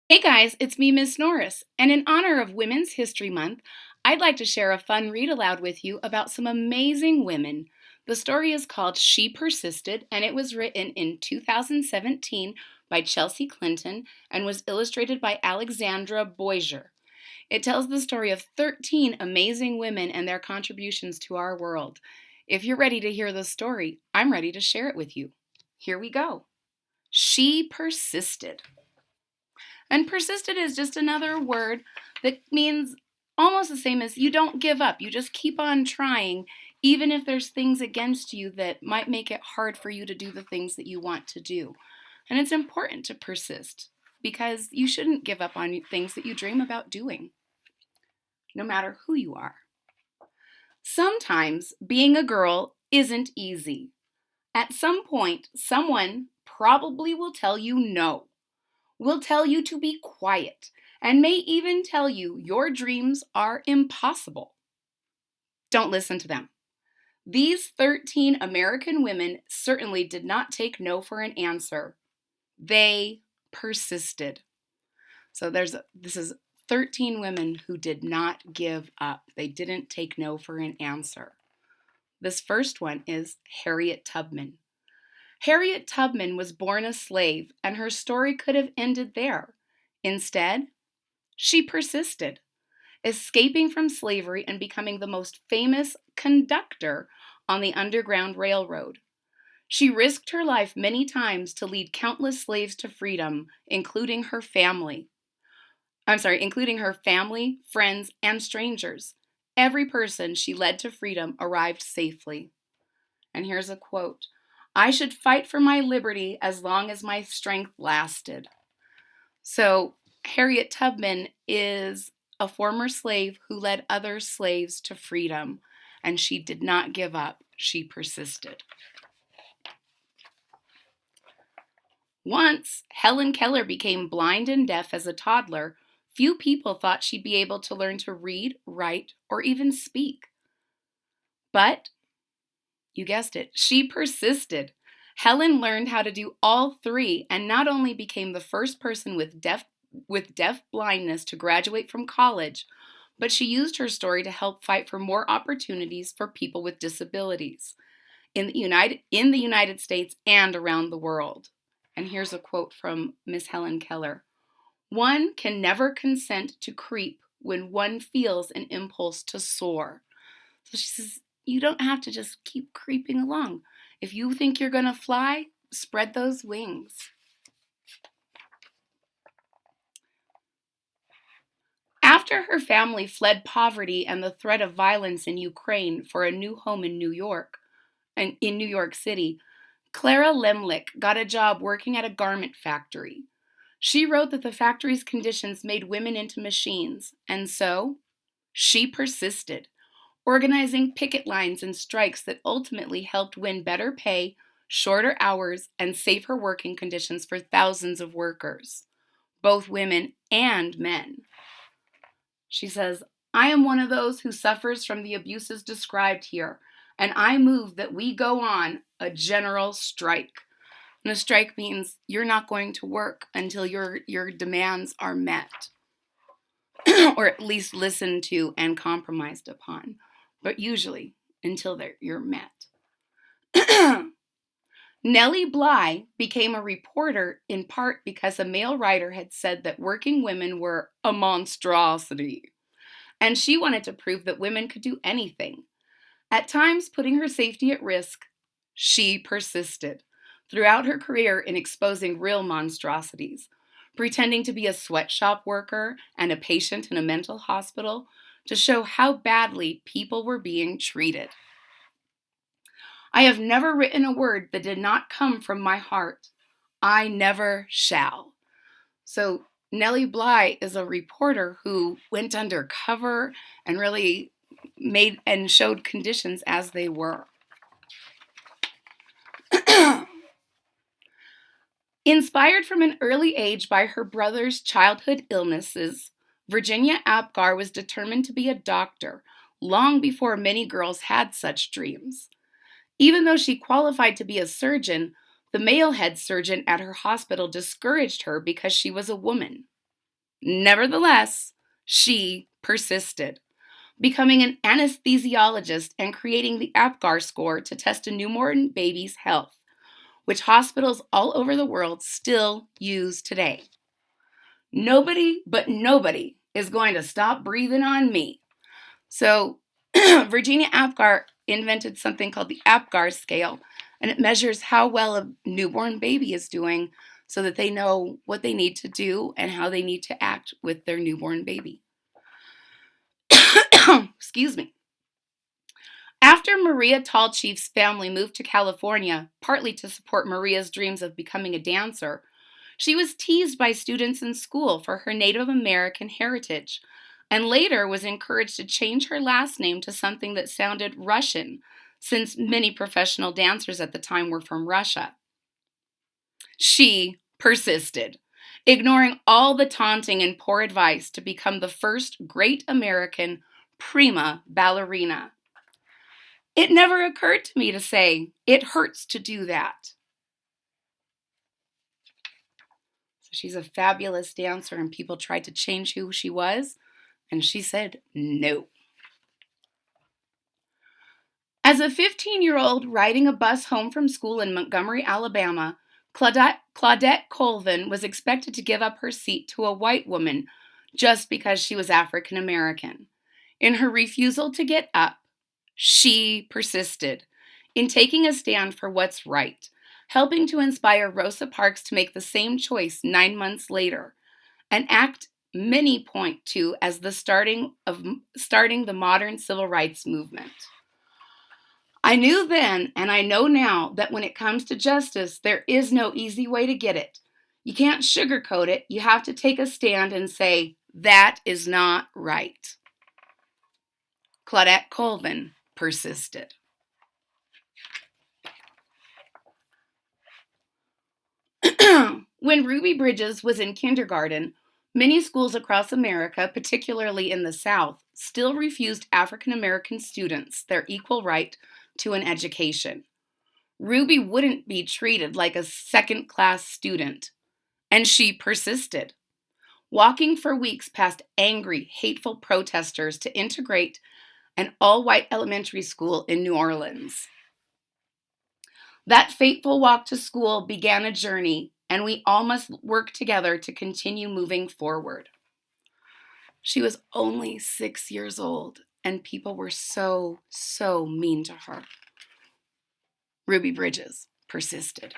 Hey guys, it's me, Miss Norris, and in honor of Women's History Month, I'd like to share a fun read aloud with you about some amazing women. The story is called She Persisted, and it was written in 2017 by Chelsea Clinton and was illustrated by Alexandra Boiger. It tells the story of 13 amazing women and their contributions to our world. If you're ready to hear the story, I'm ready to share it with you. Here we go. She persisted. And persisted is just another word that means almost the same as you don't give up. You just keep on trying, even if there's things against you that might make it hard for you to do the things that you want to do. And it's important to persist because you shouldn't give up on things that you dream about doing, no matter who you are. Sometimes being a girl isn't easy. At some point, someone probably will tell you no, will tell you to be quiet, and may even tell you your dreams are impossible. Don't listen to them. These 13 American women certainly did not take no for an answer. They persisted. So this is 13 women who did not give up. They didn't take no for an answer. This first one is Harriet Tubman. Harriet Tubman was born a slave, and her story could have ended there. Instead, she persisted, escaping from slavery and becoming the most famous conductor on the Underground Railroad. She risked her life many times to lead countless slaves to freedom, including her family, friends, and strangers. Every person she led to freedom arrived safely. And here's a quote: "I should fight for my liberty as long as my strength lasted." So, Harriet Tubman is a former slave who led other slaves to freedom, and she did not give up. She persisted. Once Helen Keller became blind and deaf as a toddler, few people thought she'd be able to learn to read, write, or even speak. But, you guessed it, she persisted. Helen learned how to do all three and not only became the first person with deaf blindness to graduate from college, but she used her story to help fight for more opportunities for people with disabilities in the United States and around the world. And here's a quote from Miss Helen Keller: "One can never consent to creep when one feels an impulse to soar." So she says, you don't have to just keep creeping along. If you think you're going to fly, spread those wings. After her family fled poverty and the threat of violence in Ukraine for a new home in New York City, Clara Lemlich got a job working at a garment factory. She wrote that the factory's conditions made women into machines, and so she persisted, organizing picket lines and strikes that ultimately helped win better pay, shorter hours, and safer working conditions for thousands of workers, both women and men. She says, "I am one of those who suffers from the abuses described here, and I move that we go on a general strike." And a strike means you're not going to work until your demands are met, or at least listened to and compromised upon, but usually until you're met. Nellie Bly became a reporter in part because a male writer had said that working women were a monstrosity, and she wanted to prove that women could do anything. At times putting her safety at risk, she persisted throughout her career in exposing real monstrosities, pretending to be a sweatshop worker and a patient in a mental hospital to show how badly people were being treated. "I have never written a word that did not come from my heart. I never shall." So Nellie Bly is a reporter who went undercover and really made and showed conditions as they were. Inspired from an early age by her brother's childhood illnesses, Virginia Apgar was determined to be a doctor long before many girls had such dreams. Even though she qualified to be a surgeon, the male head surgeon at her hospital discouraged her because she was a woman. Nevertheless, she persisted, becoming an anesthesiologist and creating the APGAR score to test a newborn baby's health, which hospitals all over the world still use today. Nobody but nobody is going to stop breathing on me. So, Virginia Apgar invented something called the APGAR scale, and it measures how well a newborn baby is doing so that they know what they need to do and how they need to act with their newborn baby. Excuse me. After Maria Tallchief's family moved to California, partly to support Maria's dreams of becoming a dancer, she was teased by students in school for her Native American heritage, and later was encouraged to change her last name to something that sounded Russian, since many professional dancers at the time were from Russia. She persisted, ignoring all the taunting and poor advice to become the first great American prima ballerina. It never occurred to me to say, it hurts to do that. So she's a fabulous dancer, and people tried to change who she was, and she said no. As a 15-year-old riding a bus home from school in Montgomery, Alabama, Claudette Colvin was expected to give up her seat to a white woman just because she was African American. In her refusal to get up, she persisted in taking a stand for what's right, helping to inspire Rosa Parks to make the same choice 9 months later, an act many point to as the starting the modern civil rights movement. I knew then, and I know now, that when it comes to justice, there is no easy way to get it. You can't sugarcoat it. You have to take a stand and say, that is not right. Claudette Colvin persisted. When Ruby Bridges was in kindergarten, many schools across America, particularly in the South, still refused African American students their equal right to an education. Ruby wouldn't be treated like a second-class student, and she persisted, walking for weeks past angry, hateful protesters to integrate an all-white elementary school in New Orleans. That fateful walk to school began a journey, and we all must work together to continue moving forward. She was only 6 years old, and people were so mean to her. Ruby Bridges persisted.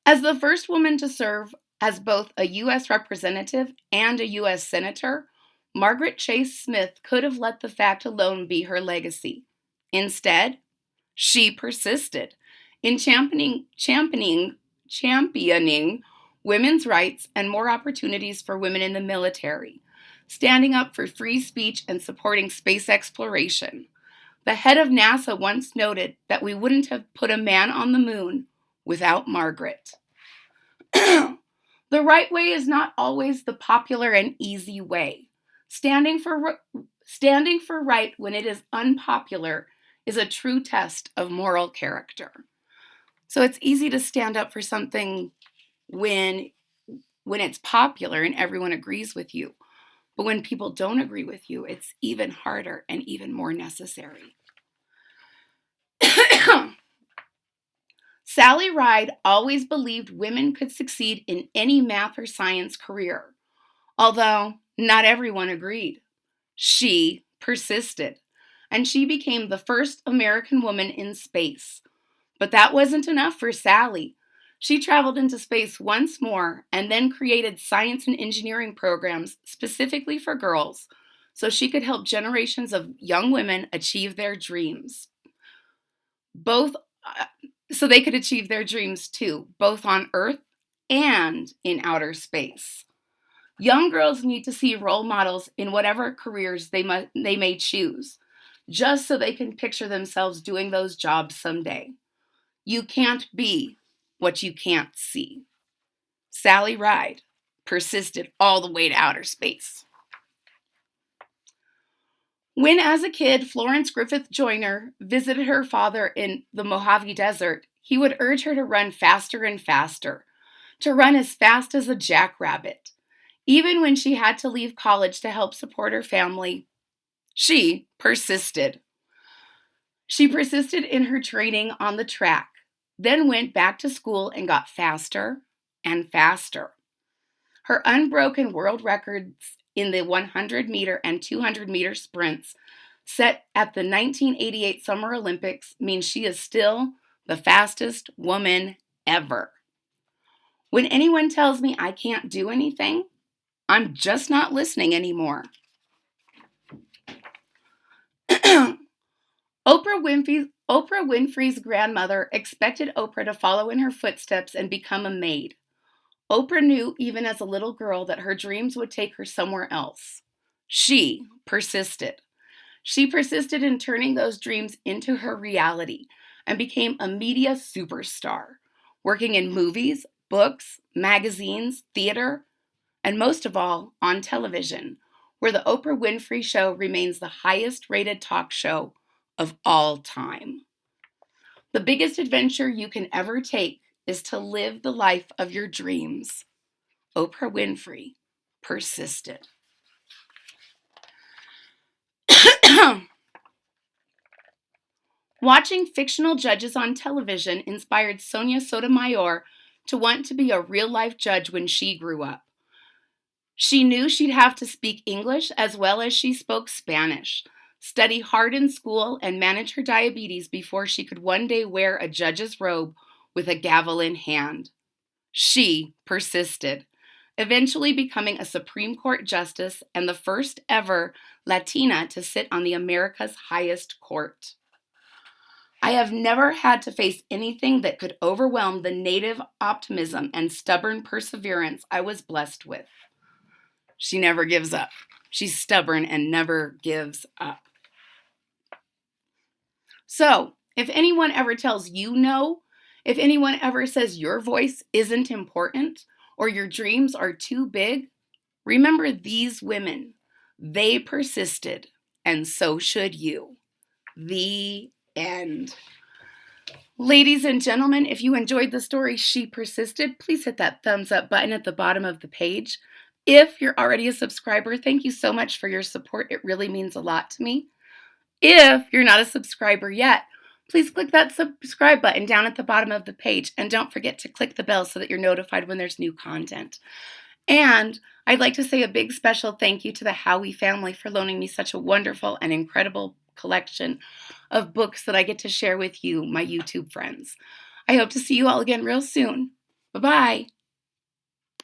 As the first woman to serve as both a U.S. representative and a U.S. senator, Margaret Chase Smith could have let the fact alone be her legacy. Instead, she persisted in championing women's rights and more opportunities for women in the military, standing up for free speech and supporting space exploration. The head of NASA once noted that we wouldn't have put a man on the moon without Margaret. The right way is not always the popular and easy way. Standing for right when it is unpopular is a true test of moral character. So it's easy to stand up for something when it's popular and everyone agrees with you. But when people don't agree with you, it's even harder and even more necessary. Sally Ride always believed women could succeed in any math or science career, although not everyone agreed. She persisted, and she became the first American woman in space. But that wasn't enough for Sally. She traveled into space once more and then created science and engineering programs specifically for girls so she could help generations of young women achieve their dreams. So they could achieve their dreams too, both on Earth and in outer space. Young girls need to see role models in whatever careers they may choose, just so they can picture themselves doing those jobs someday. You can't be what you can't see. Sally Ride persisted all the way to outer space. When, as a kid, Florence Griffith Joyner visited her father in the Mojave Desert, he would urge her to run faster and faster, to run as fast as a jackrabbit. Even when she had to leave college to help support her family, she persisted. She persisted in her training on the track, then went back to school and got faster and faster. Her unbroken world records in the 100-meter and 200-meter sprints set at the 1988 Summer Olympics means she is still the fastest woman ever. When anyone tells me I can't do anything, I'm just not listening anymore. Oprah Winfrey's grandmother expected Oprah to follow in her footsteps and become a maid. Oprah knew even as a little girl that her dreams would take her somewhere else. She persisted. She persisted in turning those dreams into her reality and became a media superstar, working in movies, books, magazines, theater, and most of all, on television, where the Oprah Winfrey Show remains the highest rated talk show of all time. The biggest adventure you can ever take is to live the life of your dreams. Oprah Winfrey persisted. Watching fictional judges on television inspired Sonia Sotomayor to want to be a real-life judge when she grew up. She knew she'd have to speak English as well as she spoke Spanish, study hard in school, and manage her diabetes before she could one day wear a judge's robe with a gavel in hand. She persisted, eventually becoming a Supreme Court justice and the first ever Latina to sit on the America's highest court. I have never had to face anything that could overwhelm the native optimism and stubborn perseverance I was blessed with. She never gives up. She's stubborn and never gives up. So, if anyone ever tells you no, if anyone ever says your voice isn't important or your dreams are too big, remember these women. They persisted, and so should you. The end. Ladies and gentlemen, if you enjoyed the story She Persisted, please hit that thumbs up button at the bottom of the page. If you're already a subscriber, thank you so much for your support. It really means a lot to me. If you're not a subscriber yet, please click that subscribe button down at the bottom of the page, and don't forget to click the bell so that you're notified when there's new content. And I'd like to say a big special thank you to the Howie family for loaning me such a wonderful and incredible collection of books that I get to share with you, my YouTube friends. I hope to see you all again real soon. Bye-bye.